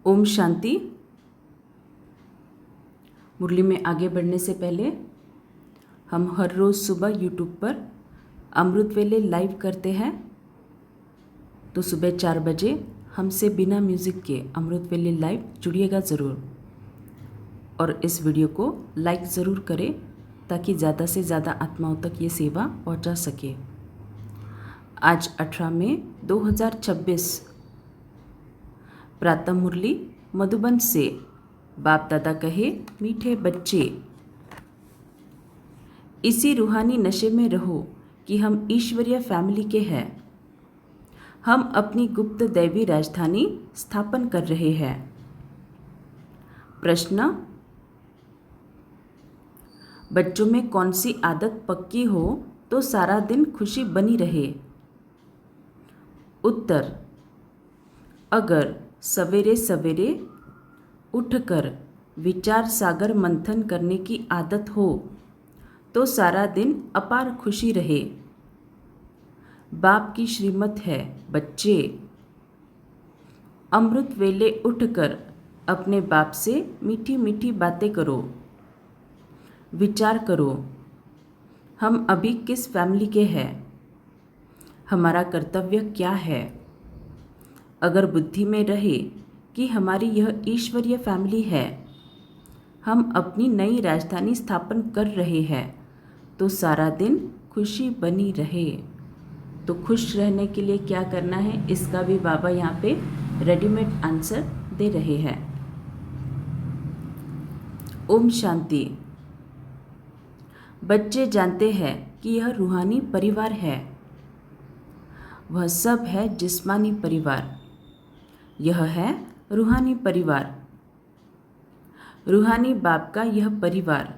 ओम शांति। मुरली में आगे बढ़ने से पहले हम हर रोज़ सुबह यूट्यूब पर अमृत वेले लाइव करते हैं, तो सुबह 4 बजे हमसे बिना म्यूज़िक के अमृत वेले लाइव जुड़िएगा ज़रूर। और इस वीडियो को लाइक ज़रूर करें ताकि ज़्यादा से ज़्यादा आत्माओं तक ये सेवा पहुंचा सके। आज 18 मई 2026 प्रातः मुरली मधुबन से बाप दादा कहे मीठे बच्चे, इसी रूहानी नशे में रहो कि हम ईश्वरीय फैमिली के हैं। हम अपनी गुप्त दैवी राजधानी स्थापन कर रहे हैं। प्रश्न, बच्चों में कौन सी आदत पक्की हो तो सारा दिन खुशी बनी रहे? उत्तर, अगर सवेरे सवेरे उठकर विचार सागर मंथन करने की आदत हो तो सारा दिन अपार खुशी रहे। बाप की श्रीमत है, बच्चे अमृत वेले उठकर अपने बाप से मीठी मीठी बातें करो, विचार करो हम अभी किस फैमिली के हैं, हमारा कर्तव्य क्या है। अगर बुद्धि में रहे कि हमारी यह ईश्वरीय फैमिली है, हम अपनी नई राजधानी स्थापन कर रहे हैं, तो सारा दिन खुशी बनी रहे। तो खुश रहने के लिए क्या करना है, इसका भी बाबा यहाँ पे रेडीमेड आंसर दे रहे हैं। ओम शांति। बच्चे जानते हैं कि यह रूहानी परिवार है, वह सब है जिस्मानी परिवार, यह है रूहानी परिवार। रूहानी बाप का यह परिवार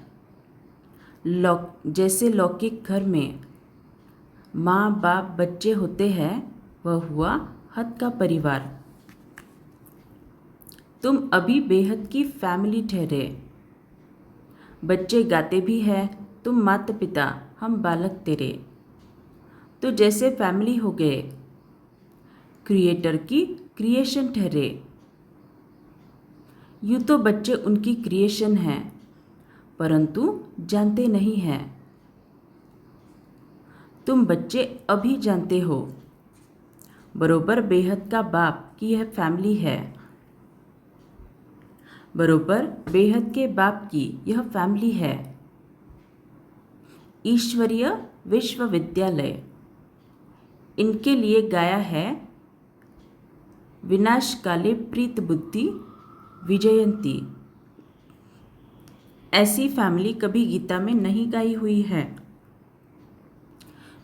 जैसे लौकिक घर में माँ बाप बच्चे होते हैं, वह हुआ हद का परिवार। तुम अभी बेहद की फैमिली ठहरे। बच्चे गाते भी हैं, तुम माता पिता हम बालक तेरे, तो जैसे फैमिली हो गए, क्रिएटर की क्रिएशन ठहरे। यूँ तो बच्चे उनकी क्रिएशन हैं, परंतु जानते नहीं हैं। तुम बच्चे अभी जानते हो, बरोबर बेहद का बाप की यह फैमिली है, बरोबर बेहद के बाप की यह फैमिली है। ईश्वरीय विश्वविद्यालय इनके लिए गाया है, विनाश काले प्रीत बुद्धि विजयंती। ऐसी फैमिली कभी गीता में नहीं गाई हुई है।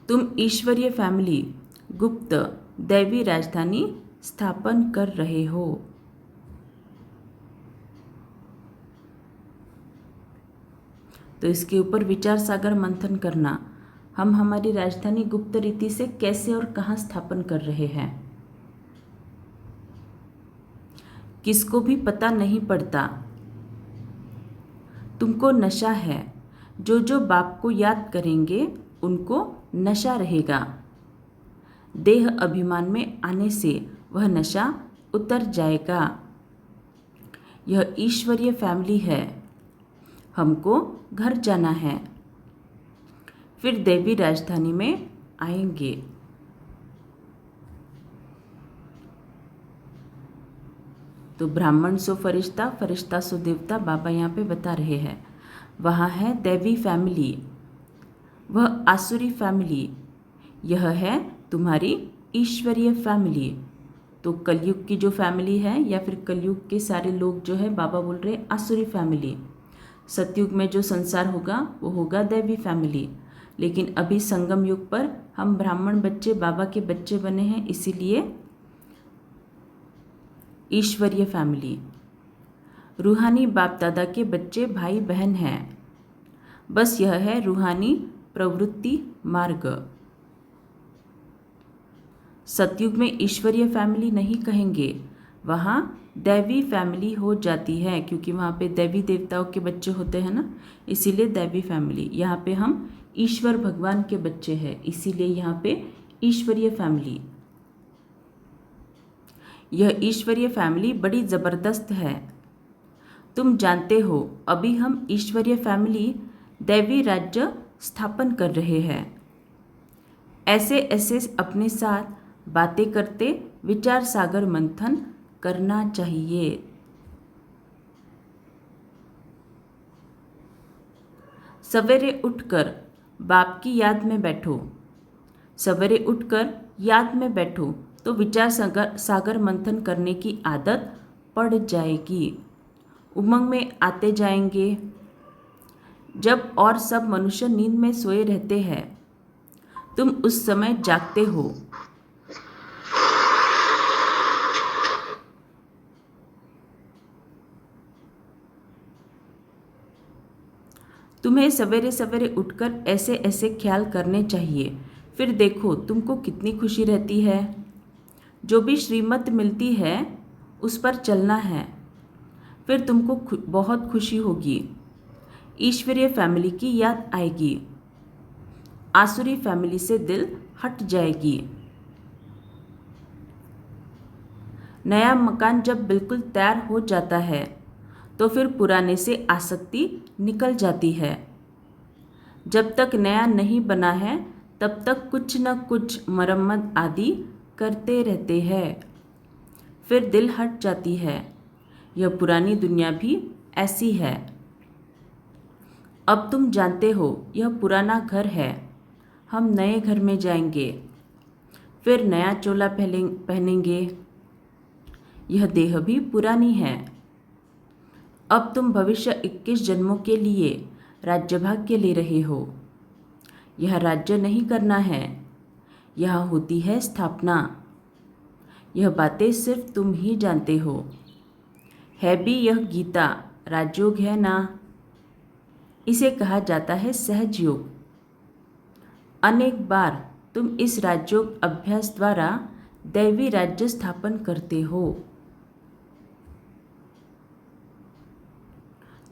तुम ईश्वरीय फैमिली गुप्त दैवी राजधानी स्थापन कर रहे हो। तो इसके ऊपर विचार सागर मंथन करना, हम हमारी राजधानी गुप्त रीति से कैसे और कहाँ स्थापन कर रहे हैं। किसको भी पता नहीं पड़ता। तुमको नशा है, जो जो बाप को याद करेंगे उनको नशा रहेगा। देह अभिमान में आने से वह नशा उतर जाएगा। यह ईश्वरीय फैमिली है, हमको घर जाना है, फिर देवी राजधानी में आएंगे। तो ब्राह्मण सो फरिश्ता, फरिश्ता सो देवता, बाबा यहाँ पे बता रहे हैं। वहाँ है दैवी फैमिली, वह आसुरी फैमिली, यह है तुम्हारी ईश्वरीय फैमिली। तो कलयुग की जो फैमिली है या फिर कलयुग के सारे लोग जो है, बाबा बोल रहे आसुरी फैमिली। सतयुग में जो संसार होगा वो होगा दैवी फैमिली। लेकिन अभी संगम युग पर हम ब्राह्मण बच्चे बाबा के बच्चे बने हैं, इसीलिए ईश्वरीय फैमिली। रूहानी बाप दादा के बच्चे भाई बहन हैं, बस यह है रूहानी प्रवृत्ति मार्ग। सतयुग में ईश्वरीय फैमिली नहीं कहेंगे, वहाँ दैवी फैमिली हो जाती है, क्योंकि वहाँ पे देवी देवताओं के बच्चे होते हैं ना, इसीलिए दैवी फैमिली। यहाँ पे हम ईश्वर भगवान के बच्चे हैं, इसीलिए यहाँ पे ईश्वरीय फैमिली। यह ईश्वरीय फैमिली बड़ी ज़बरदस्त है। तुम जानते हो, अभी हम ईश्वरीय फैमिली दैवी राज्य स्थापन कर रहे हैं। ऐसे ऐसे अपने साथ बातें करते विचार सागर मंथन करना चाहिए। सवेरे उठकर बाप की याद में बैठो। सवेरे उठकर याद में बैठो तो विचार सागर मंथन करने की आदत पड़ जाएगी। उमंग में आते जाएंगे। जब और सब मनुष्य नींद में सोए रहते हैं, तुम उस समय जागते हो। तुम्हें सवेरे सवेरे उठकर ऐसे ऐसे ख्याल करने चाहिए, फिर देखो तुमको कितनी खुशी रहती है। जो भी श्रीमत मिलती है उस पर चलना है, फिर तुमको बहुत खुशी होगी। ईश्वरीय फैमिली की याद आएगी। आसुरी फैमिली से दिल हट जाएगी। नया मकान जब बिल्कुल तैयार हो जाता है तो फिर पुराने से आसक्ति निकल जाती है। जब तक नया नहीं बना है तब तक कुछ न कुछ मरम्मत आदि करते रहते हैं, फिर दिल हट जाती है। यह पुरानी दुनिया भी ऐसी है। अब तुम जानते हो, यह पुराना घर है। हम नए घर में जाएंगे, फिर नया चोला पहनेंगे। यह देह भी पुरानी है। अब तुम भविष्य 21 जन्मों के लिए राज्य भाग्य ले रहे हो। यह राज्य नहीं करना है, यहाँ होती है स्थापना। यह बातें सिर्फ तुम ही जानते हो। है भी यह गीता राजयोग है ना। इसे कहा जाता है सहज योग। अनेक बार तुम इस राजयोग अभ्यास द्वारा दैवी राज्य स्थापन करते हो।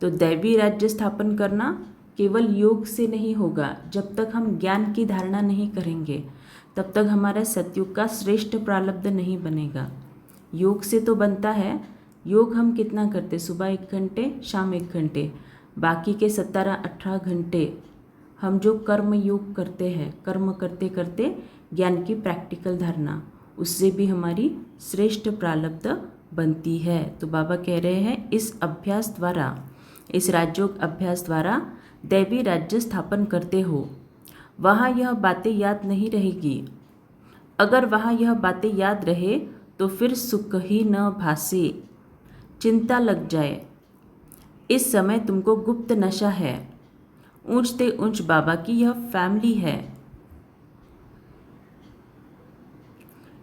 तो दैवी राज्य स्थापन करना केवल योग से नहीं होगा। जब तक हम ज्ञान की धारणा नहीं करेंगे तब तक हमारा सतयुग का श्रेष्ठ प्रारब्ध नहीं बनेगा। योग से तो बनता है। योग हम कितना करते, सुबह 1 घंटे, शाम 1 घंटे, बाकी के 17-18 घंटे हम जो कर्म योग करते हैं, कर्म करते करते ज्ञान की प्रैक्टिकल धारणा, उससे भी हमारी श्रेष्ठ प्रारब्ध बनती है। तो बाबा कह रहे हैं इस अभ्यास द्वारा, इस राजयोग अभ्यास द्वारा दैवी राज्य स्थापन करते हो। वहाँ यह बातें याद नहीं रहेगी। अगर वहाँ यह बातें याद रहे तो फिर सुख ही न भासे, चिंता लग जाए। इस समय तुमको गुप्त नशा है। ऊंचते ऊंच बाबा की यह फैमिली है।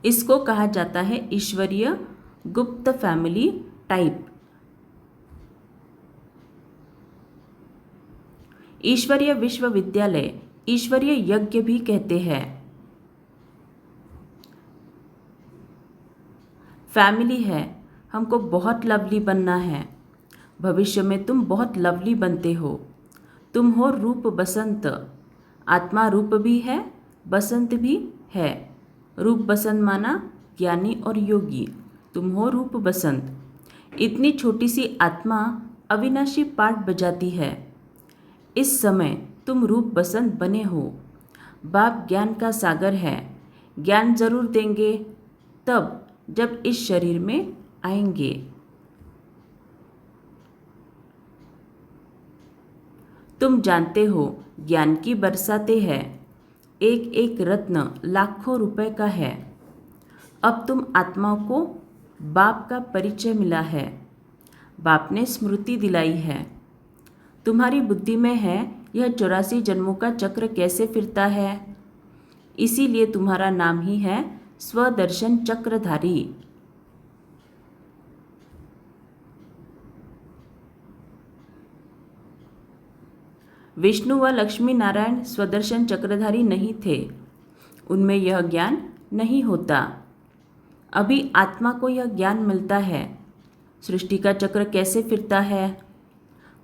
इसको कहा जाता है ईश्वरीय गुप्त फैमिली टाइप। ईश्वरीय विश्वविद्यालय, ईश्वरीय यज्ञ भी कहते हैं। फैमिली है। हमको बहुत लवली बनना है। भविष्य में तुम बहुत लवली बनते हो। तुम हो रूप बसंत। आत्मा रूप भी है, बसंत भी है। रूप बसंत माना ज्ञानी और योगी। तुम हो रूप बसंत। इतनी छोटी सी आत्मा अविनाशी पाठ बजाती है। इस समय तुम रूप बसंत बने हो। बाप ज्ञान का सागर है। ज्ञान जरूर देंगे तब जब इस शरीर में आएंगे। तुम जानते हो ज्ञान की बरसातें हैं। एक एक रत्न लाखों रुपए का है। अब तुम आत्मा को बाप का परिचय मिला है। बाप ने स्मृति दिलाई है। तुम्हारी बुद्धि में है यह 84 जन्मों का चक्र कैसे फिरता है। इसीलिए तुम्हारा नाम ही है स्वदर्शन चक्रधारी। विष्णु व लक्ष्मी नारायण स्वदर्शन चक्रधारी नहीं थे। उनमें यह ज्ञान नहीं होता। अभी आत्मा को यह ज्ञान मिलता है। सृष्टि का चक्र कैसे फिरता है।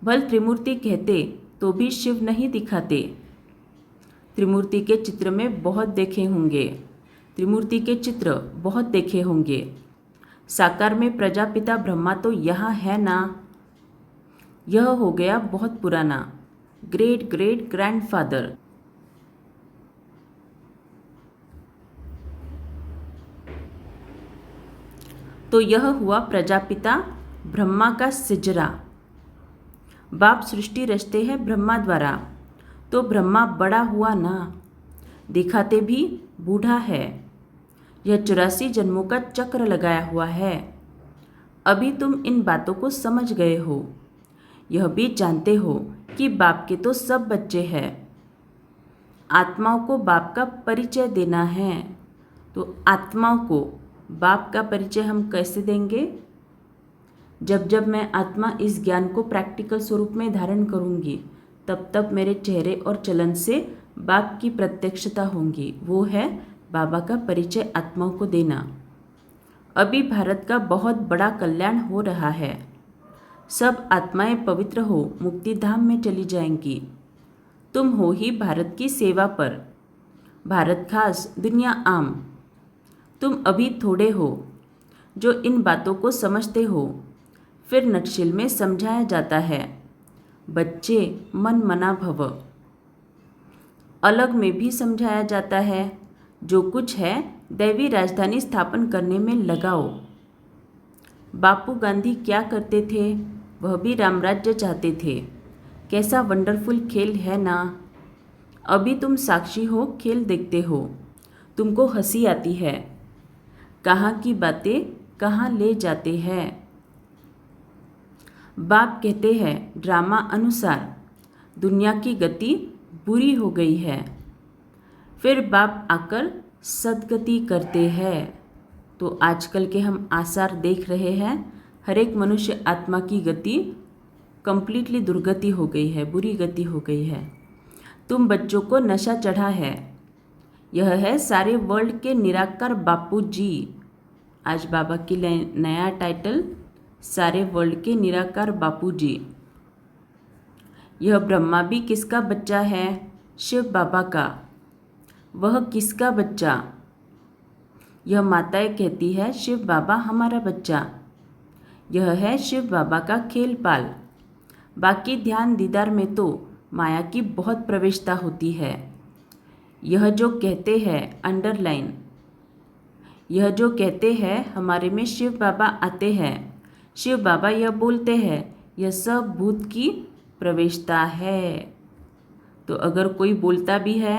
भल त्रिमूर्ति कहते तो भी शिव नहीं दिखाते। त्रिमूर्ति के चित्र में बहुत देखे होंगे। त्रिमूर्ति के चित्र बहुत देखे होंगे। साकार में प्रजापिता ब्रह्मा तो यहाँ है ना। यह हो गया बहुत पुराना, ग्रेट ग्रेट ग्रैंडफादर। तो यह हुआ प्रजापिता ब्रह्मा का सिजरा। बाप सृष्टि रचते हैं ब्रह्मा द्वारा, तो ब्रह्मा बड़ा हुआ ना, दिखाते भी बूढ़ा है। यह 84 जन्मों का चक्र लगाया हुआ है। अभी तुम इन बातों को समझ गए हो, यह भी जानते हो कि बाप के तो सब बच्चे हैं। आत्माओं को बाप का परिचय देना है। तो आत्माओं को बाप का परिचय हम कैसे देंगे? जब जब मैं आत्मा इस ज्ञान को प्रैक्टिकल स्वरूप में धारण करूंगी, तब तब मेरे चेहरे और चलन से बाप की प्रत्यक्षता होंगी। वो है बाबा का परिचय आत्माओं को देना। अभी भारत का बहुत बड़ा कल्याण हो रहा है। सब आत्माएं पवित्र हो मुक्ति धाम में चली जाएंगी। तुम हो ही भारत की सेवा पर, भारत खास दुनिया आम। तुम अभी थोड़े हो जो इन बातों को समझते हो। फिर नटशिल में समझाया जाता है, बच्चे मन मना भव। अलग में भी समझाया जाता है, जो कुछ है दैवी राजधानी स्थापन करने में लगाओ। बापू गांधी क्या करते थे? वह भी रामराज्य चाहते थे। कैसा वंडरफुल खेल है ना। अभी तुम साक्षी हो, खेल देखते हो, तुमको हंसी आती है। कहाँ की बातें कहाँ ले जाते हैं। बाप कहते हैं ड्रामा अनुसार दुनिया की गति बुरी हो गई है। फिर बाप आकर सद्गति करते हैं। तो आजकल के हम आसार देख रहे हैं, हर एक मनुष्य आत्मा की गति कंप्लीटली दुर्गति हो गई है, बुरी गति हो गई है। तुम बच्चों को नशा चढ़ा है। यह है सारे वर्ल्ड के निराकार बापू जी। आज बाबा की नया टाइटल, सारे वर्ल्ड के निराकार बापू जी। यह ब्रह्मा भी किसका बच्चा है? शिव बाबा का। वह किसका बच्चा? यह माताएं कहती है शिव बाबा हमारा बच्चा। यह है शिव बाबा का खेल पाल। बाकी ध्यान दीदार में तो माया की बहुत प्रवेशता होती है। यह जो कहते हैं अंडरलाइन, यह जो कहते हैं हमारे में शिव बाबा आते हैं, शिव बाबा यह बोलते हैं, यह सब भूत की प्रवेशता है। तो अगर कोई बोलता भी है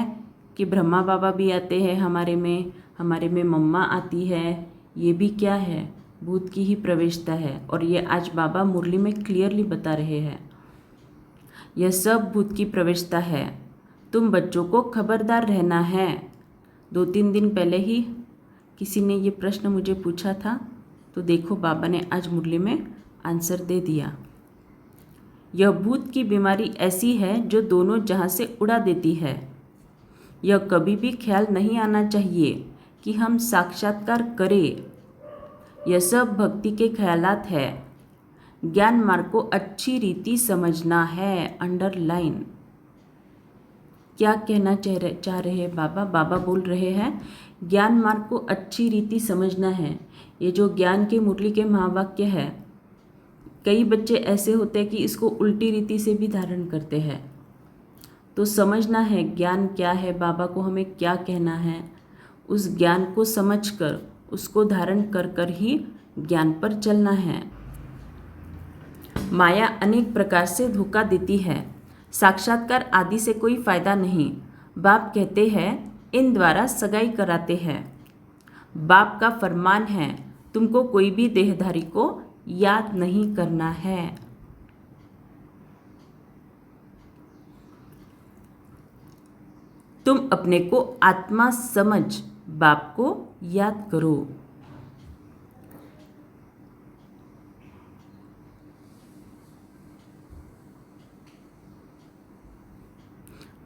कि ब्रह्मा बाबा भी आते हैं हमारे में मम्मा आती है, ये भी क्या है? भूत की ही प्रवेशता है। और ये आज बाबा मुरली में क्लियरली बता रहे हैं, यह सब भूत की प्रवेशता है। तुम बच्चों को खबरदार रहना है। 2-3 दिन पहले ही किसी ने ये प्रश्न मुझे पूछा था, तो देखो बाबा ने आज मुरली में आंसर दे दिया। यह भूत की बीमारी ऐसी है जो दोनों जहां से उड़ा देती है। यह कभी भी ख्याल नहीं आना चाहिए कि हम साक्षात्कार करें। यह सब भक्ति के ख्यालात है। ज्ञान मार्ग को अच्छी रीति समझना है। अंडरलाइन। क्या कहना चाह रहे हैं बाबा? बाबा बोल रहे हैं ज्ञान मार्ग को अच्छी रीति समझना है। ये जो ज्ञान के मुरली के महावाक्य है, कई बच्चे ऐसे होते हैं कि इसको उल्टी रीति से भी धारण करते हैं। तो समझना है ज्ञान क्या है, बाबा को हमें क्या कहना है। उस ज्ञान को समझकर उसको धारण कर कर ही ज्ञान पर चलना है। माया अनेक प्रकार से धोखा देती है। साक्षात्कार आदि से कोई फायदा नहीं। बाप कहते हैं इन द्वारा सगाई कराते हैं। बाप का फरमान है तुमको कोई भी देहधारी को याद नहीं करना है। तुम अपने को आत्मा समझ बाप को याद करो।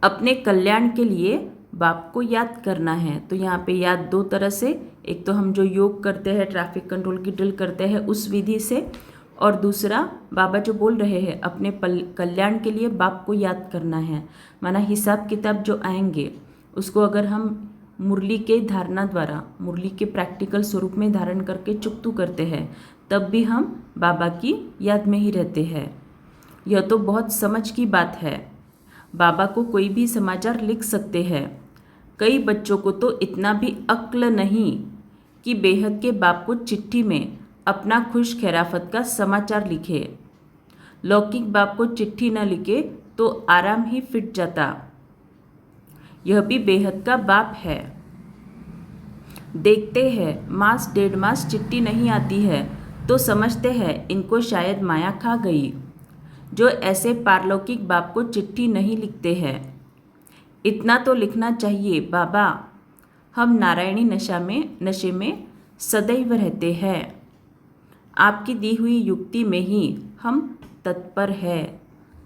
अपने कल्याण के लिए बाप को याद करना है। तो यहाँ पे याद 2 तरह से, एक तो हम जो योग करते हैं, ट्रैफिक कंट्रोल की ड्रिल करते हैं उस विधि से, और दूसरा बाबा जो बोल रहे हैं अपने कल्याण के लिए बाप को याद करना है। माना हिसाब किताब जो आएंगे उसको अगर हम मुरली के धारणा द्वारा, मुरली के प्रैक्टिकल स्वरूप में धारण करके चुकतू करते हैं, तब भी हम बाबा की याद में ही रहते हैं। यह तो बहुत समझ की बात है। बाबा को कोई भी समाचार लिख सकते हैं। कई बच्चों को तो इतना भी अक्ल नहीं कि बेहद के बाप को चिट्ठी में अपना खुश खैराफत का समाचार लिखे। लौकिक बाप को चिट्ठी न लिखे तो आराम ही फिट जाता। यह भी बेहद का बाप है। देखते हैं मास 1.5 मास चिट्ठी नहीं आती है तो समझते हैं इनको शायद माया खा गई, जो ऐसे पारलौकिक बाप को चिट्ठी नहीं लिखते हैं। इतना तो लिखना चाहिए, बाबा हम नारायणी नशे में सदैव रहते हैं। आपकी दी हुई युक्ति में ही हम तत्पर है।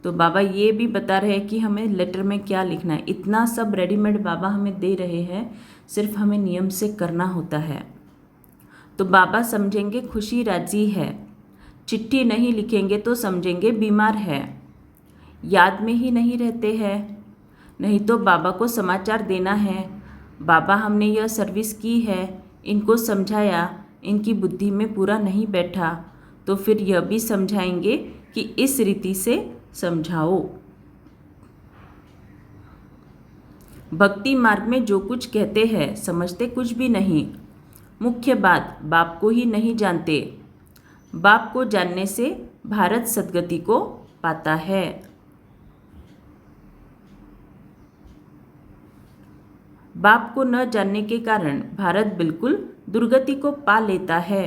तो बाबा ये भी बता रहे हैं कि हमें लेटर में क्या लिखना है। इतना सब रेडीमेड बाबा हमें दे रहे हैं, सिर्फ हमें नियम से करना होता है। तो बाबा समझेंगे खुशी राजी है, चिट्ठी नहीं लिखेंगे तो समझेंगे बीमार है, याद में ही नहीं रहते हैं। नहीं तो बाबा को समाचार देना है, बाबा हमने यह सर्विस की है, इनको समझाया, इनकी बुद्धि में पूरा नहीं बैठा, तो फिर यह भी समझाएंगे कि इस रीति से समझाओ। भक्ति मार्ग में जो कुछ कहते हैं समझते कुछ भी नहीं। मुख्य बात बाप को ही नहीं जानते। बाप को जानने से भारत सद्गति को पाता है। बाप को न जानने के कारण भारत बिल्कुल दुर्गति को पा लेता है।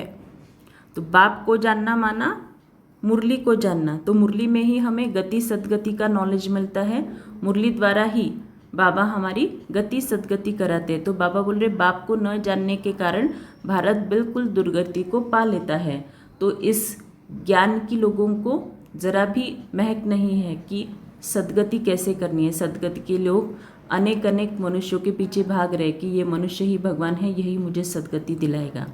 तो बाप को जानना माना मुरली को जानना। तो मुरली में ही हमें गति सद्गति का नॉलेज मिलता है। मुरली द्वारा ही बाबा हमारी गति सद्गति कराते हैं। तो बाबा बोल रहे बाप को न जानने के कारण भारत बिल्कुल दुर्गति को पा लेता है। तो इस ज्ञान की लोगों को ज़रा भी महक नहीं है कि सद्गति कैसे करनी है। सद्गति के लोग अनेक अनेक मनुष्यों के पीछे भाग रहे कि ये मनुष्य ही भगवान है, यही मुझे सद्गति दिलाएगा।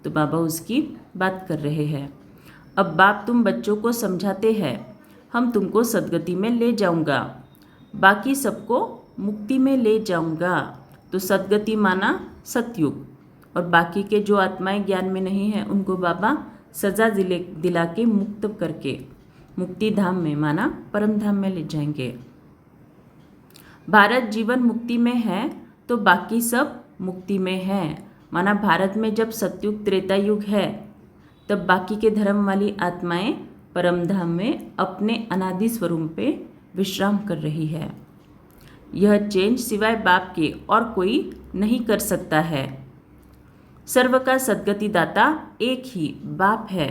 तो बाबा उसकी बात कर रहे हैं। अब बाप तुम बच्चों को समझाते हैं, हम तुमको सद्गति में ले जाऊंगा, बाकी सबको मुक्ति में ले जाऊंगा। तो सद्गति माना सतयुग, और बाकी के जो आत्माएं ज्ञान में नहीं है उनको बाबा सजा दिला के मुक्त करके मुक्ति धाम में माना परम धाम में ले जाएंगे। भारत जीवन मुक्ति में है तो बाकी सब मुक्ति में है। माना भारत में जब सतयुग त्रेता युग है तब बाकी के धर्म वाली आत्माएं परम धाम में अपने अनादि स्वरूप पे विश्राम कर रही है। यह चेंज सिवाय बाप के और कोई नहीं कर सकता है। सर्व का सद्गति दाता एक ही बाप है।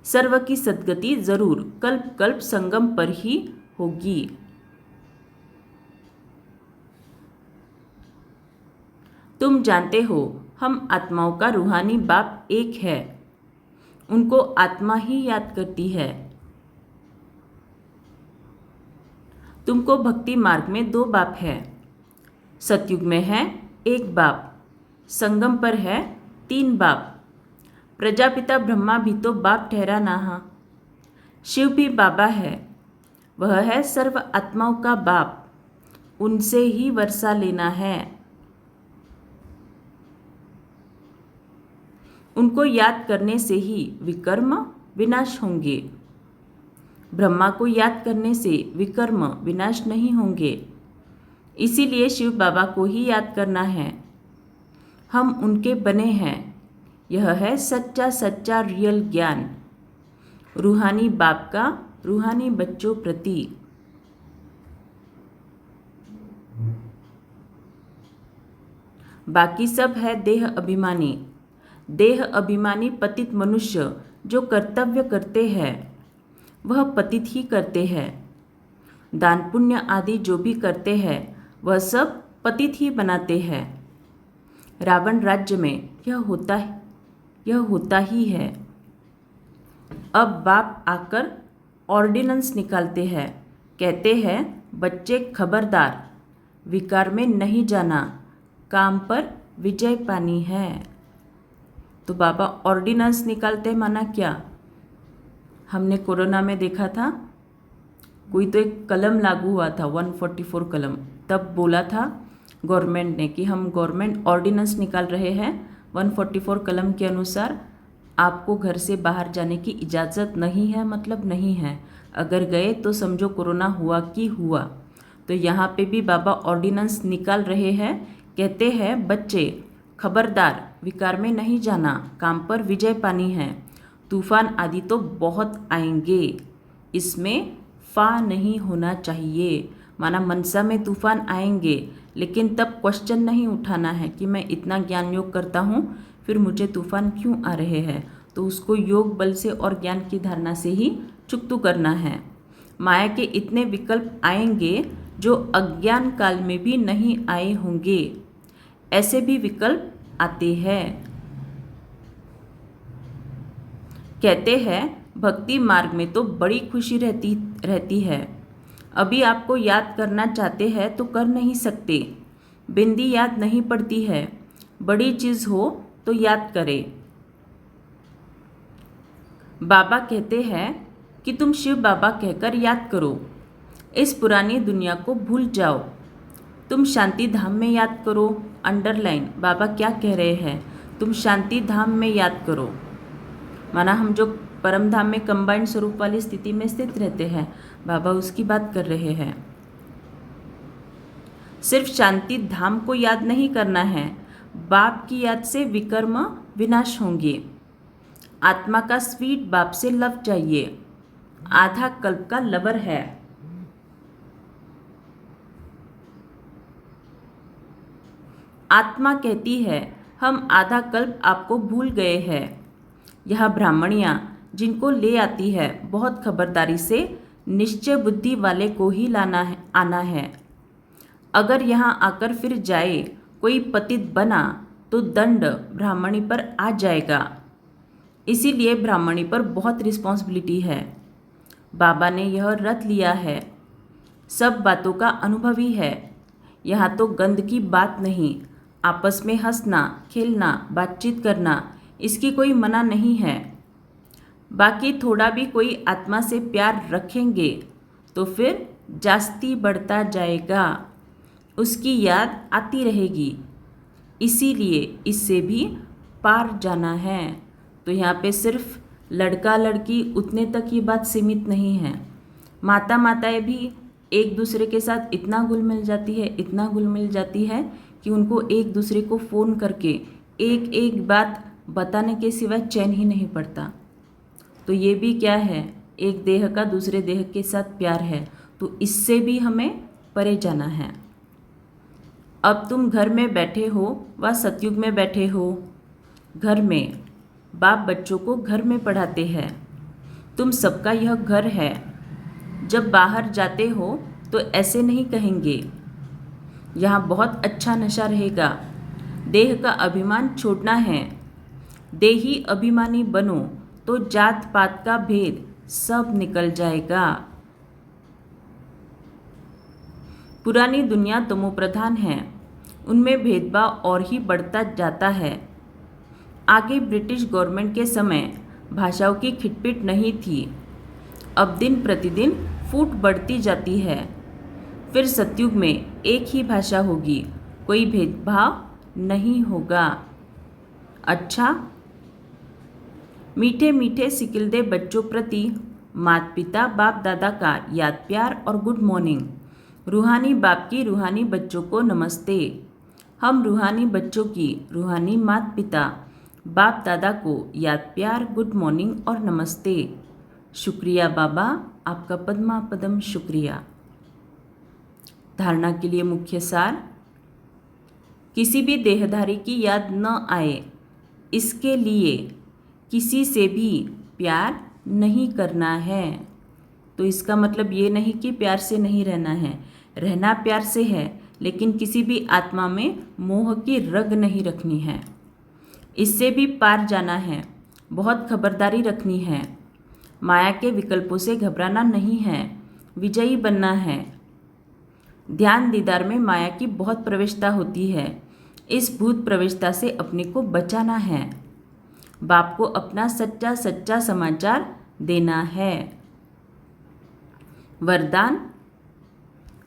सर्व की सद्गति जरूर कल्प कल्प संगम पर ही होगी। तुम जानते हो हम आत्माओं का रूहानी बाप एक है, उनको आत्मा ही याद करती है। तुमको भक्ति मार्ग में 2 बाप है। सतयुग में है 1 बाप, संगम पर है 3 बाप। प्रजापिता ब्रह्मा भी तो बाप ठहरा ना। शिव भी बाबा है, वह है सर्व आत्माओं का बाप, उनसे ही वर्षा लेना है। उनको याद करने से ही विकर्म विनाश होंगे। ब्रह्मा को याद करने से विकर्म विनाश नहीं होंगे। इसीलिए शिव बाबा को ही याद करना है। हम उनके बने हैं। यह है सच्चा सच्चा रियल ज्ञान, रूहानी बाप का रूहानी बच्चों प्रति। बाकी सब है देह अभिमानी। देह अभिमानी पतित मनुष्य जो कर्तव्य करते हैं वह पतित ही करते हैं। दान पुण्य आदि जो भी करते हैं वह सब पतित ही बनाते हैं। रावण राज्य में यह होता ही है। अब बाप आकर ऑर्डिनेंस निकालते हैं, कहते हैं बच्चे खबरदार, विकार में नहीं जाना, काम पर विजय पानी है। तो बाबा ऑर्डिनेंस निकालते हैं, माना क्या? हमने कोरोना में देखा था, कोई तो एक कलम लागू हुआ था 144 कलम, तब बोला था गवर्नमेंट ने कि हम गवर्नमेंट ऑर्डिनेंस निकाल रहे हैं 144 कलम के अनुसार आपको घर से बाहर जाने की इजाज़त नहीं है, मतलब नहीं है। अगर गए तो समझो कोरोना हुआ कि हुआ। तो यहाँ पे भी बाबा ऑर्डिनेंस निकाल रहे हैं। कहते हैं बच्चे खबरदार, विकार में नहीं जाना, काम पर विजय पानी है। तूफान आदि तो बहुत आएंगे, इसमें फा नहीं होना चाहिए। माना मनसा में तूफान आएंगे, लेकिन तब क्वेश्चन नहीं उठाना है कि मैं इतना ज्ञान योग करता हूँ फिर मुझे तूफान क्यों आ रहे हैं। तो उसको योग बल से और ज्ञान की धारणा से ही चुकतू करना है। माया के इतने विकल्प आएंगे जो अज्ञान काल में भी नहीं आए होंगे, ऐसे भी विकल्प आते हैं। कहते हैं भक्ति मार्ग में तो बड़ी खुशी रहती है। अभी आपको याद करना चाहते हैं तो कर नहीं सकते, बिंदी याद नहीं पड़ती है। बड़ी चीज़ हो तो याद करें। बाबा कहते हैं कि तुम शिव बाबा कहकर याद करो, इस पुरानी दुनिया को भूल जाओ, तुम शांति धाम में याद करो। अंडरलाइन बाबा क्या कह रहे हैं, तुम शांति धाम में याद करो। माना हम जो परम धाम में कंबाइंड स्वरूप वाली स्थिति में स्थित रहते हैं, बाबा उसकी बात कर रहे हैं। सिर्फ शांति धाम को याद नहीं करना है, बाप की याद से विकर्म विनाश होंगे। आत्मा का स्वीट बाप से लव चाहिए, आधा कल्प का लवर है। आत्मा कहती है हम आधा कल्प आपको भूल गए हैं। यह ब्राह्मणियाँ जिनको ले आती है बहुत खबरदारी से निश्चय बुद्धि वाले को ही आना है। अगर यहाँ आकर फिर जाए कोई पतित बना तो दंड ब्राह्मणी पर आ जाएगा। इसीलिए ब्राह्मणी पर बहुत रिस्पॉन्सिबिलिटी है। बाबा ने यह रट लिया है, सब बातों का अनुभवी है। यहाँ तो गंद की बात नहीं, आपस में हंसना खेलना बातचीत करना इसकी कोई मना नहीं है। बाकी थोड़ा भी कोई आत्मा से प्यार रखेंगे तो फिर जास्ती बढ़ता जाएगा, उसकी याद आती रहेगी। इसीलिए इससे भी पार जाना है। तो यहाँ पे सिर्फ लड़का लड़की उतने तक ये बात सीमित नहीं है, माता माताएं भी एक दूसरे के साथ इतना घुल मिल जाती है, इतना घुल मिल जाती है कि उनको एक दूसरे को फ़ोन करके एक एक बात बताने के सिवाय चैन ही नहीं पड़ता। तो ये भी क्या है, एक देह का दूसरे देह के साथ प्यार है। तो इससे भी हमें परे जाना है। अब तुम घर में बैठे हो व सतयुग में बैठे हो, घर में बाप बच्चों को घर में पढ़ाते हैं। तुम सबका यह घर है। जब बाहर जाते हो तो ऐसे नहीं कहेंगे यहाँ बहुत अच्छा नशा रहेगा, देह का अभिमान छोड़ना है। देही अभिमानी बनो तो जात पात का भेद सब निकल जाएगा। पुरानी दुनिया तमो प्रधान है, उनमें भेदभाव और ही बढ़ता जाता है। आगे ब्रिटिश गवर्नमेंट के समय भाषाओं की खिटपिट नहीं थी, अब दिन प्रतिदिन फूट बढ़ती जाती है। फिर सतयुग में एक ही भाषा होगी, कोई भेदभाव नहीं होगा। अच्छा, मीठे मीठे सिकिलदे बच्चों प्रति माता पिता बाप दादा का याद प्यार और गुड मॉर्निंग। रूहानी बाप की रूहानी बच्चों को नमस्ते। हम रूहानी बच्चों की रूहानी माता पिता बाप दादा को याद प्यार गुड मॉर्निंग और नमस्ते। शुक्रिया बाबा, आपका पद्मा पदम शुक्रिया। धारणा के लिए मुख्य सार, किसी भी देहधारी की याद न आए इसके लिए किसी से भी प्यार नहीं करना है। तो इसका मतलब ये नहीं कि प्यार से नहीं रहना है, रहना प्यार से है, लेकिन किसी भी आत्मा में मोह की रग नहीं रखनी है। इससे भी पार जाना है, बहुत खबरदारी रखनी है। माया के विकल्पों से घबराना नहीं है, विजयी बनना है। ध्यान दीदार में माया की बहुत प्रवेशता होती है, इस भूत प्रवेशता से अपने को बचाना है। बाप को अपना सच्चा सच्चा समाचार देना है। वरदान,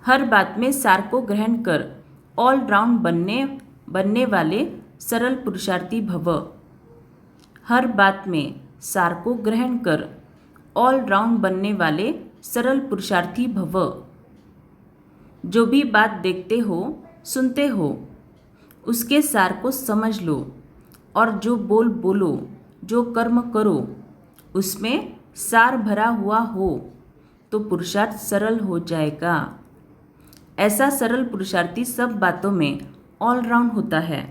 हर बात में सार को ग्रहण कर ऑलराउंड बनने वाले सरल पुरुषार्थी भव। हर बात में सार को ग्रहण कर ऑलराउंड बनने वाले सरल पुरुषार्थी भव। जो भी बात देखते हो सुनते हो उसके सार को समझ लो और जो बोलो जो कर्म करो उसमें सार भरा हुआ हो तो पुरुषार्थ सरल हो जाएगा। ऐसा सरल पुरुषार्थी सब बातों में ऑलराउंड होता है।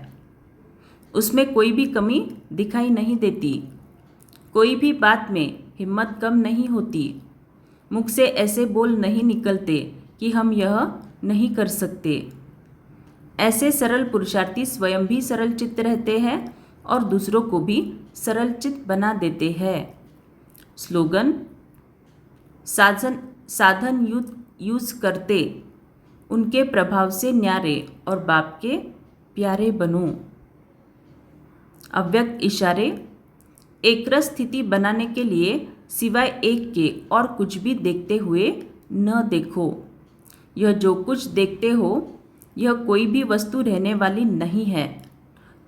उसमें कोई भी कमी दिखाई नहीं देती। कोई भी बात में हिम्मत कम नहीं होती। मुख से ऐसे बोल नहीं निकलते कि हम यह नहीं कर सकते। ऐसे सरल पुरुषार्थी स्वयं भी सरल चित्त रहते हैं और दूसरों को भी सरल चित्त बना देते हैं। स्लोगन: साधन यूज करते उनके प्रभाव से न्यारे और बाप के प्यारे बनो। अव्यक्त इशारे: एकरस स्थिति बनाने के लिए सिवाय एक के और कुछ भी देखते हुए न देखो। यह जो कुछ देखते हो यह कोई भी वस्तु रहने वाली नहीं है,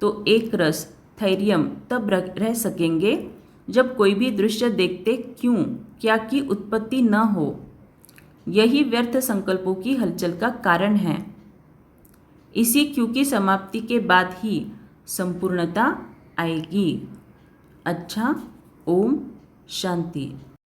तो एक रस धैर्यम तब रह सकेंगे जब कोई भी दृश्य देखते क्यों क्या की उत्पत्ति न हो। यही व्यर्थ संकल्पों की हलचल का कारण है। इसी क्यों की समाप्ति के बाद ही संपूर्णता आएगी। अच्छा, ओम शांति।